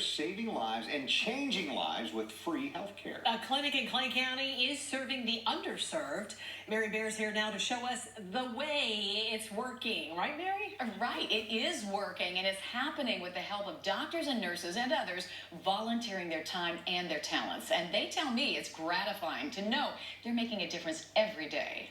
saving lives and changing lives with free health care. A clinic in Clay County is serving the underserved. Mary Bear's here now to show us the way it's working. Right, Mary? Right. It is working, and it's happening with the help of doctors and nurses and others volunteering their time and their talents. And they tell me it's gratifying to know they're making a difference every day.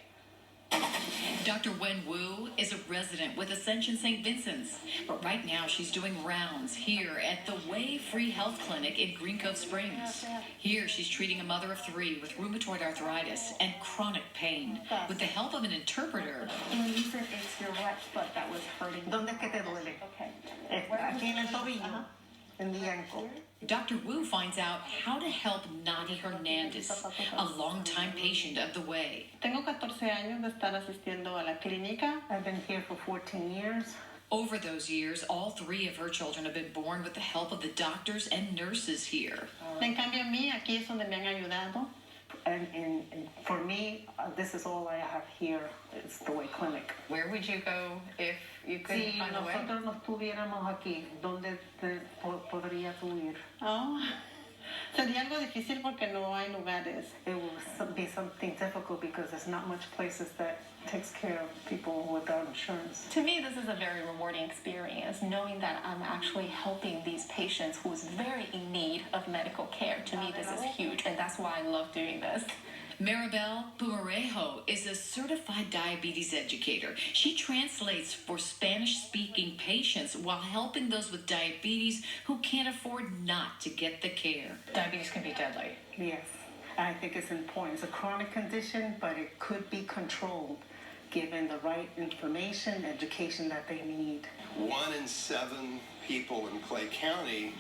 Dr. Wen Wu is a resident with Ascension St. Vincent's, but right now she's doing rounds here at the Way Free Health Clinic in Green Cove Springs. Here she's treating a mother of 3 with rheumatoid arthritis and chronic pain with the help of an interpreter. And you said it's your right foot that was hurting. ¿Dónde es que te duele? Okay. Aquí en el tobillo, en the ankle. Dr. Wu finds out how to help Nadi Hernandez, a longtime patient of the Way. Tengo 14 años de estar asistiendo a la clínica. I've been here for 14 years. Over those years, all 3 of her children have been born with the help of the doctors and nurses here. En cambio, a mí, aquí es donde me han ayudado. And for me, this is all I have here. It's the Way Clinic. Where would you go if you couldn't Si find a way? nosotros no estuviéramos aquí, ¿dónde podría tú ir? Oh, sería algo difícil porque no hay lugares. It will be something difficult because there's not much places that takes care of people without insurance. To me, this is a very rewarding experience, knowing that I'm actually helping these patients who's very in need of medical care. To me, this is huge, and that's why I love doing this. Maribel Pumarejo is a certified diabetes educator. She translates for Spanish-speaking patients while helping those with diabetes who can't afford not to get the care. Diabetes can be deadly. Yes, I think it's important. It's a chronic condition, but it could be controlled given the right information, education that they need. 1 in 7 people in Clay County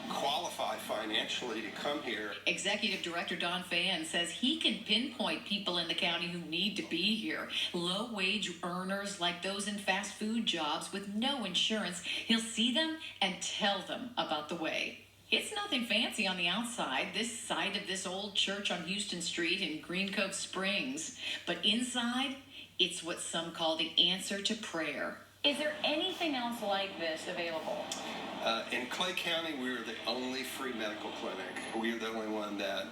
qualify financially to come here. Executive Director Don Fan says he can pinpoint people in the county who need to be here. Low-wage earners like those in fast food jobs with no insurance. He'll see them and tell them about the Way. It's nothing fancy on the outside, this side of this old church on Houston Street in Green Cove Springs. But inside, it's what some call the answer to prayer. Is there anything else like this available? In Clay County, we are the only free medical clinic. We are the only one that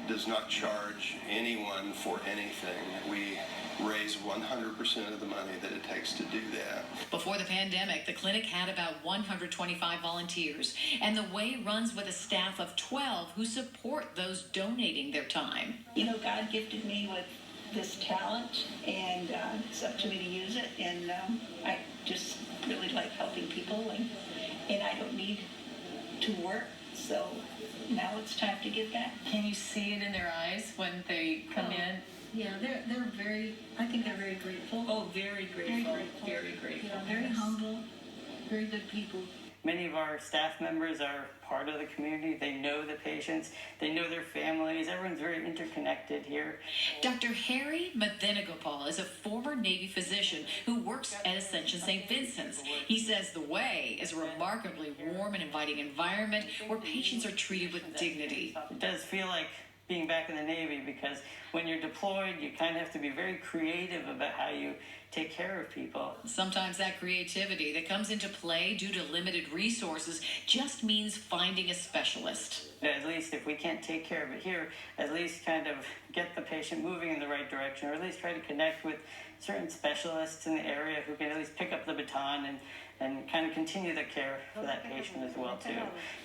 does not charge anyone for anything. We raise 100% of the money that it takes to do that. Before the pandemic, the clinic had about 125 volunteers, and the Way runs with a staff of 12 who support those donating their time. You know, God gifted me with this talent, and it's up to me to use it, and I just really like helping people, and I don't need to work, so now it's time to give back. Can you see it in their eyes when they come in? Yeah, they're very, I think they're very grateful. Oh, very grateful. Very grateful. Very grateful. Yeah, very humble, very good people. Many of our staff members are part of the community. They know the patients. They know their families. Everyone's very interconnected here. Dr. Harry Madenagopal is a former Navy physician who works at Ascension St. Vincent's. He says the Way is a remarkably warm and inviting environment where patients are treated with dignity. It does feel like being back in the Navy because when you're deployed, you kind of have to be very creative about how you take care of people. Sometimes that creativity that comes into play due to limited resources just means finding a specialist. At least if we can't take care of it here, at least kind of get the patient moving in the right direction, or at least try to connect with certain specialists in the area who can at least pick up the baton and kind of continue the care for that patient as well, too.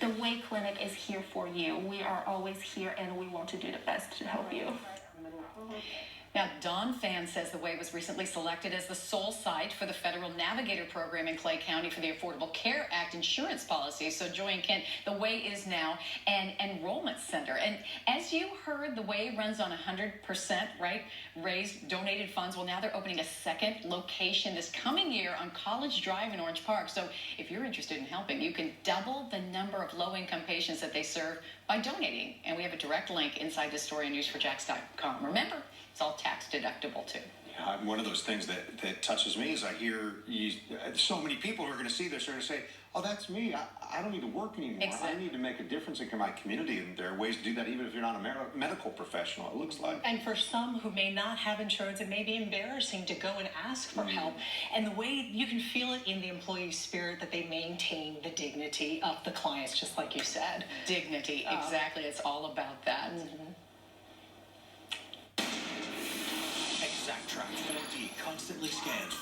The Way Clinic is here for you. We are always here, and we want to do the best to help you. Now, Don Fan says the Way was recently selected as the sole site for the Federal Navigator Program in Clay County for the Affordable Care Act insurance policy. So, Joy and Kent, the Way is now an enrollment center. And as you heard, the Way runs on 100%, right, raised donated funds. Well, now they're opening a second location this coming year on College Drive in Orange Park. So, if you're interested in helping, you can double the number of low-income patients that they serve by donating. And we have a direct link inside this story on News4Jax.com. Remember, it's all tax deductible, too. One of those things that touches me is I hear so many people who are going to see this are going to say, oh, that's me. I don't need to work anymore. Exactly. I need to make a difference in my community. And there are ways to do that even if you're not a medical professional, it looks like. And for some who may not have insurance, it may be embarrassing to go and ask for help. And the way you can feel it in the employee spirit that they maintain the dignity of the clients, just like you said. Dignity, exactly. It's all about that. Exact Track 4D constantly scans for